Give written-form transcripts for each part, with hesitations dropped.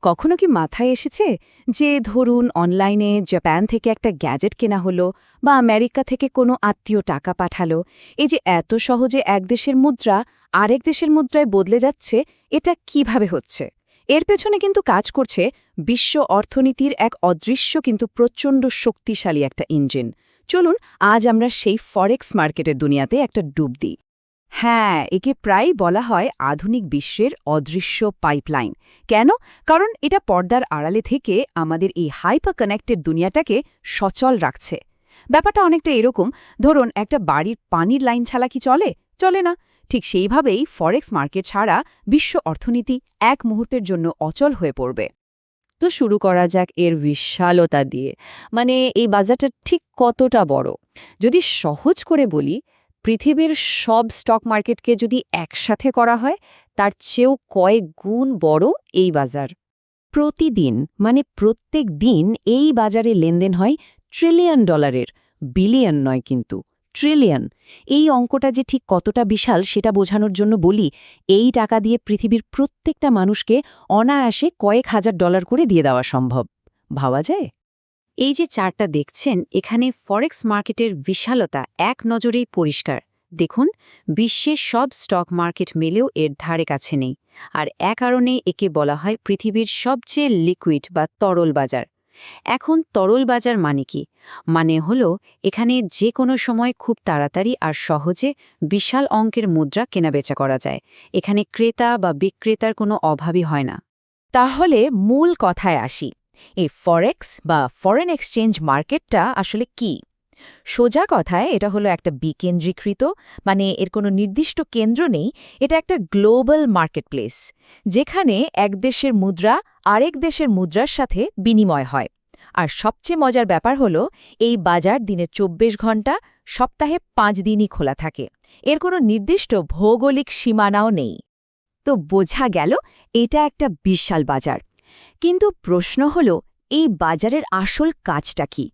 কখনো কি মাথায় এসেছে যে ধরুন অনলাইনে জাপান থেকে একটা গ্যাজেট কেনা হলো বা আমেরিকা থেকে কোনো আত্মীয় টাকা পাঠালো, এই যে এত সহজে এক দেশের মুদ্রা আরেক দেশের মুদ্রায় বদলে যাচ্ছে, এটা কিভাবে হচ্ছে? এর পেছনে কিন্তু কাজ করছে বিশ্ব অর্থনীতির এক অদৃশ্য কিন্তু প্রচণ্ড শক্তিশালী একটা ইঞ্জিন। চলুন আজ আমরা সেই ফরেক্স মার্কেটের দুনিয়াতে একটা ডুব দিই। হ্যাঁ, একে প্রায় বলা হয় আধুনিক বিশ্বের অদৃশ্য পাইপলাইন। কেন? কারণ এটা পর্দার আড়ালে থেকে আমাদের এই হাইপার কানেক্টেড দুনিয়াটাকে সচল রাখছে। ব্যাপারটা অনেকটা এরকম, ধরুন একটা বাড়ির পানির লাইন ছাড়া কি চলে? চলে না। ঠিক সেইভাবেই ফরেক্স মার্কেট ছাড়া বিশ্ব অর্থনীতি এক মুহূর্তের জন্য অচল হয়ে পড়বে। তো শুরু করা যাক এর বিশালতা দিয়ে। মানে এই বাজারটা ঠিক কতটা বড়? যদি সহজ করে বলি, পৃথিবীর সব স্টক মার্কেটকে যদি একসাথে করা হয়, তার চেয়েও কয়েক গুণ বড় এই বাজার। প্রতিদিন মানে প্রত্যেক দিন এই বাজারে লেনদেন হয় ট্রিলিয়ন ডলারের, বিলিয়ন নয় কিন্তু ট্রিলিয়ন। এই অঙ্কটা যে ঠিক কতটা বিশাল সেটা বোঝানোর জন্য বলি, এই টাকা দিয়ে পৃথিবীর প্রত্যেকটা মানুষকে অনায়াসে কয়েক হাজার ডলার করে দিয়ে দেওয়া সম্ভব। ভাবা যায়? এই যে চার্টটা দেখছেন, এখানে ফরেক্স মার্কেটের বিশালতা এক নজরেই পরিষ্কার। দেখুন, বিশ্বের সব স্টক মার্কেট মিলেও এর ধারে কাছে নেই। আর কারণে একে বলা হয় পৃথিবীর সবচেয়ে লিকুইড বা তরল বাজার। এখন তরল বাজার মানে কি? মানে হলো এখানে যে কোনো সময় খুব তাড়াতাড়ি আর সহজে বিশাল অঙ্কের মুদ্রা কেনাবেচা করা যায়। এখানে ক্রেতা বা বিক্রেতার কোনো অভাবই হয় না। তাহলে মূল কথায় আসি, এই ফরেক্স বা ফরেন এক্সচেঞ্জ মার্কেটটা আসলে কি? সোজা কথায় এটা হলো একটা বিকেন্দ্রীকৃত, মানে এর কোনো নির্দিষ্ট কেন্দ্র নেই। এটা একটা গ্লোবাল মার্কেটপ্লেস, যেখানে এক দেশের মুদ্রা আরেক দেশের মুদ্রার সাথে বিনিময় হয়। আর সবচেয়ে মজার ব্যাপার হলো এই বাজার দিনের ২৪ ঘন্টা, সপ্তাহে ৫ দিনই খোলা থাকে। এর কোনো নির্দিষ্ট ভৌগোলিক সীমানাও নেই। তো বোঝা গেল এটা একটা বিশাল বাজার। কিন্তু প্রশ্ন হলো, এই বাজারের আসল কাজটা কি?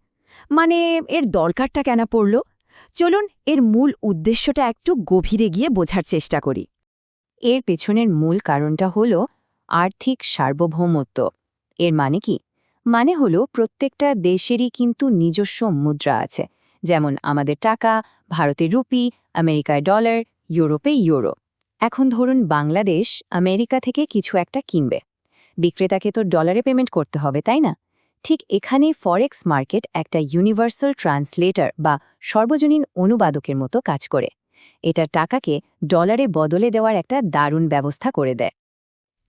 মানে এর দরকারটা কেন পড়ল? চলুন এর মূল উদ্দেশ্যটা একটু গভীরে গিয়ে বোঝার চেষ্টা করি। এর পেছনের মূল কারণটা হল আর্থিক সার্বভৌমত্ব। এর মানে কি? মানে হলো প্রত্যেকটা দেশেরই কিন্তু নিজস্ব মুদ্রা আছে। যেমন আমাদের টাকা, ভারতে রুপি, আমেরিকায় ডলার, ইউরোপে ইউরো। এখন ধরুন বাংলাদেশ আমেরিকা থেকে কিছু একটা কিনবে। বিক্রেতাকে তো ডলারে পেমেন্ট করতে হবে, তাই না? ঠিক এখানে ফরেক্স মার্কেট একটা ইউনিভার্সাল ট্রান্সলেটর বা সর্বজনীন অনুবাদকের মতো কাজ করে। এটা টাকাকে ডলারে বদলে দেওয়ার একটা দারুণ ব্যবস্থা করে দেয়।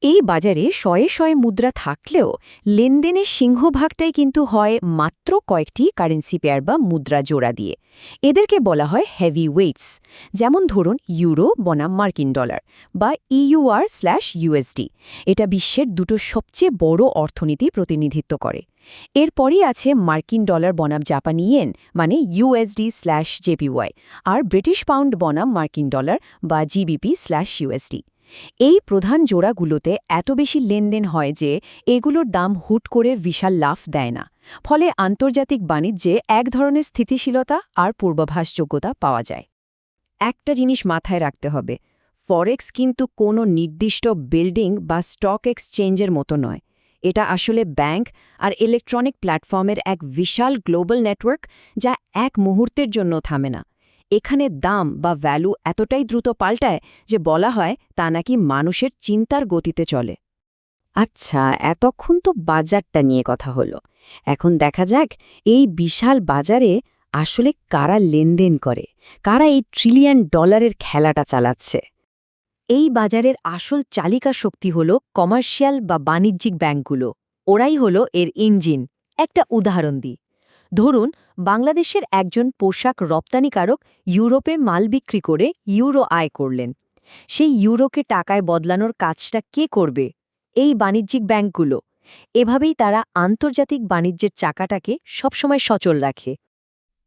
এই বাজারে শয়ে শয়ে মুদ্রা থাকলেও লেনদেনের সিংহভাগটাই কিন্তু হয় মাত্র কয়েকটি কারেন্সি পেয়ার বা মুদ্রা জোড়া দিয়ে। এদেরকে বলা হয় হেভি ওয়েটস, যেমন ধরুন ইউরো বনাম মার্কিন ডলার বা ইউআর/ইউএসডি। এটা বিশ্বের দুটো সবচেয়ে বড় অর্থনীতি প্রতিনিধিত্ব করে। এরপরই আছে মার্কিন ডলার বনাম জাপানি ইয়েন, মানে ইউএসডি/জেপিওয়াই, আর ব্রিটিশ পাউন্ড বনাম মার্কিন ডলার বা জিবিপি/ইউএসডি। এই প্রধান জোড়াগুলোতে এত বেশি লেনদেন হয় যে এগুলোর দাম হুট করে বিশাল লাফ দেয় না। ফলে আন্তর্জাতিক বাণিজ্যে এক ধরনের স্থিতিশীলতা আর পূর্বাভাসযোগ্যতা পাওয়া যায়। একটা জিনিস মাথায় রাখতে হবে, ফরেক্স কিন্তু কোনো নির্দিষ্ট বিল্ডিং বা স্টক এক্সচেঞ্জের মতো নয়। এটা আসলে ব্যাংক আর ইলেকট্রনিক প্ল্যাটফর্মের এক বিশাল গ্লোবাল নেটওয়ার্ক, যা এক মুহূর্তের জন্য থামে না। এখানে দাম বা ভ্যালু এতটাই দ্রুত পাল্টায় যে বলা হয় তা নাকি মানুষের চিন্তার গতিতে চলে। আচ্ছা, এতক্ষণ তো বাজারটা নিয়ে কথা হলো। এখন দেখা যাক এই বিশাল বাজারে আসলে কারা লেনদেন করে, কারা এই ট্রিলিয়ন ডলারের খেলাটা চালাচ্ছে। এই বাজারের আসল চালিকা শক্তি হল কমার্শিয়াল বা বাণিজ্যিক ব্যাংকগুলো। ওরাই হলো এর ইঞ্জিন। একটা উদাহরণ দিই। ধরুন বাংলাদেশের একজন পোশাক রপ্তানিকারক ইউরোপে মাল বিক্রি করে ইউরো আয় করলেন। সেই ইউরোকে টাকায় বদলানোর কাজটা কে করবে? এই বাণিজ্যিক ব্যাংকগুলো। এভাবেই তারা আন্তর্জাতিক বাণিজ্যের চাকাটাকে সবসময় সচল রাখে।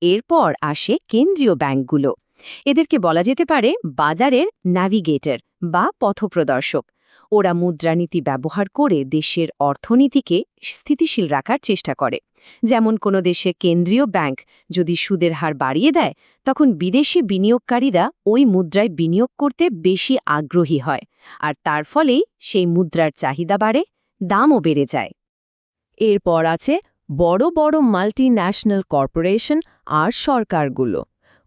এরপর আসে কেন্দ্রীয় ব্যাংকগুলো। এদেরকে বলা যেতে পারে বাজারের ন্যাভিগেটর বা পথপ্রদর্শক। ওরা মুদ্রানীতি ব্যবহার করে দেশের অর্থনীতিকে স্থিতিশীল রাখার চেষ্টা করে। যেমন কোনো দেশের কেন্দ্রীয় ব্যাংক যদি সুদের হার বাড়িয়ে দেয়, তখন বিদেশি বিনিয়োগকারীরা ওই মুদ্রায় বিনিয়োগ করতে বেশি আগ্রহী হয়, আর তার ফলেই সেই মুদ্রার চাহিদা বাড়ে, দামও বেড়ে যায়। এরপর আছে বড় বড় মাল্টিন্যাশনাল কর্পোরেশন আর সরকারগুলো।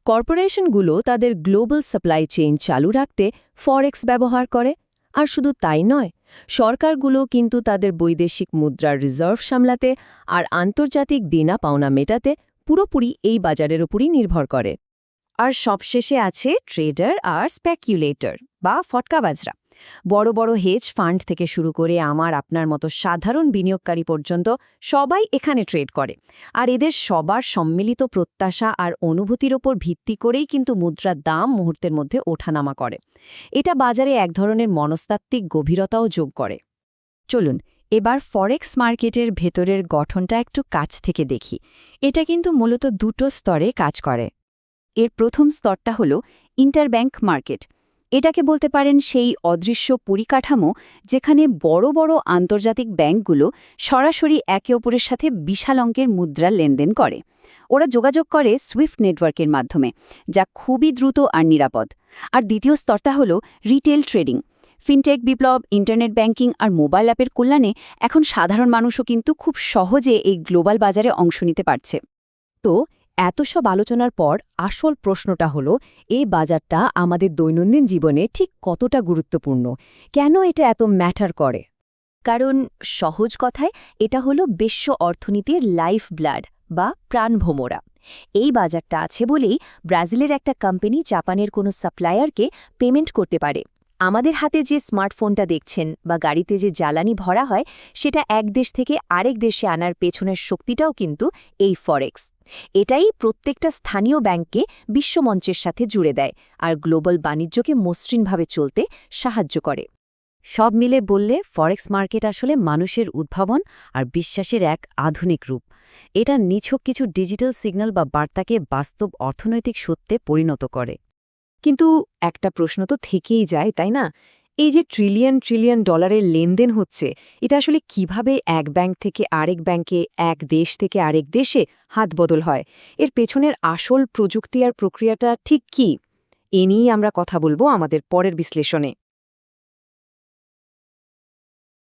কর্পোরেশনগুলো তাদের গ্লোবাল সাপ্লাই চেইন চালু রাখতে ফরেক্স ব্যবহার করে। আর শুধু তাই নয়, সরকারগুলো কিন্তু তাদের বৈদেশিক মুদ্রার রিজার্ভ সামলাতে আর আন্তর্জাতিক দেনা পাওনা মেটাতে পুরোপুরি এই বাজারের উপরই নির্ভর করে। আর সবশেষে আছে ট্রেডার আর স্পেকুলেটর বা ফটকাবাজরা। বড় বড় হেজ ফান্ড থেকে শুরু করে আমার আপনার মতো সাধারণ বিনিয়োগকারী পর্যন্ত সবাই এখানে ট্রেড করে। আর এদের সবার সম্মিলিত প্রত্যাশা আর অনুভূতির ওপর ভিত্তি করেই কিন্তু মুদ্রার দাম মুহূর্তের মধ্যে ওঠানামা করে। এটা বাজারে এক ধরনের মনস্তাত্ত্বিক গভীরতাও যোগ করে। চলুন এবার ফরেক্স মার্কেটের ভেতরের গঠনটা একটু কাছ থেকে দেখি। এটা কিন্তু মূলত দুটো স্তরে কাজ করে। এর প্রথম স্তরটা হল ইন্টারব্যাংক মার্কেট। এটাকে বলতে পারেন সেই অদৃশ্য পরিকাঠামো যেখানে বড় বড় আন্তর্জাতিক ব্যাংকগুলো সরাসরি একে অপরের সাথে বিশাল অঙ্কের মুদ্রা লেনদেন করে। ওরা যোগাযোগ করে সুইফট নেটওয়ার্কের মাধ্যমে, যা খুবই দ্রুত আর নিরাপদ। আর দ্বিতীয় স্তরটা হল রিটেল ট্রেডিং। ফিনটেক বিপ্লব, ইন্টারনেট ব্যাংকিং আর মোবাইল অ্যাপের কল্যাণে এখন সাধারণ মানুষও কিন্তু খুব সহজে এই গ্লোবাল বাজারে অংশ নিতে পারছে। তো এত সব আলোচনার পর আসল প্রশ্নটা হলো, এই বাজারটা আমাদের দৈনন্দিন জীবনে ঠিক কতটা গুরুত্বপূর্ণ? কেন এটা এত ম্যাটার করে? কারণ সহজ কথায় এটা হলো বিশ্ব অর্থনীতির লাইফ ব্লাড বা প্রাণভোমরা। এই বাজারটা আছে বলেই ব্রাজিলের একটা কোম্পানি জাপানের কোনো সাপ্লায়ারকে পেমেন্ট করতে পারে। আমাদের হাতে যে স্মার্টফোনটা দেখছেন বা গাড়িতে যে জ্বালানি ভরা হয়, সেটা এক দেশ থেকে আরেক দেশে আনার পেছনের শক্তিটাও কিন্তু এই ফরেক্স। এটাই প্রত্যেকটা স্থানীয় ব্যাংককে বিশ্বমঞ্চের সাথে জুড়ে দেয় আর গ্লোবাল বাণিজ্যকে মসৃণভাবে চলতে সাহায্য করে। সব মিলে বললে ফরেক্স মার্কেট আসলে মানুষের উদ্ভাবন আর বিশ্বাসের এক আধুনিক রূপ। এটা নিছক কিছু ডিজিটাল সিগন্যাল বা বার্তাকে বাস্তব অর্থনৈতিক সত্যে পরিণত করে। কিন্তু একটা প্রশ্ন তো থেকেই যায়, তাই না? এই যে ট্রিলিয়ন ট্রিলিয়ন ডলারের লেনদেন হচ্ছে, এটা আসলে কিভাবে এক ব্যাংক থেকে আরেক ব্যাংকে, এক দেশ থেকে আরেক দেশে হাত বদল হয়? এর পেছনের আসল প্রযুক্তি আর প্রক্রিয়াটা ঠিক কী? এ নিয়েই আমরা কথা বলবো আমাদের পরের বিশ্লেষণে।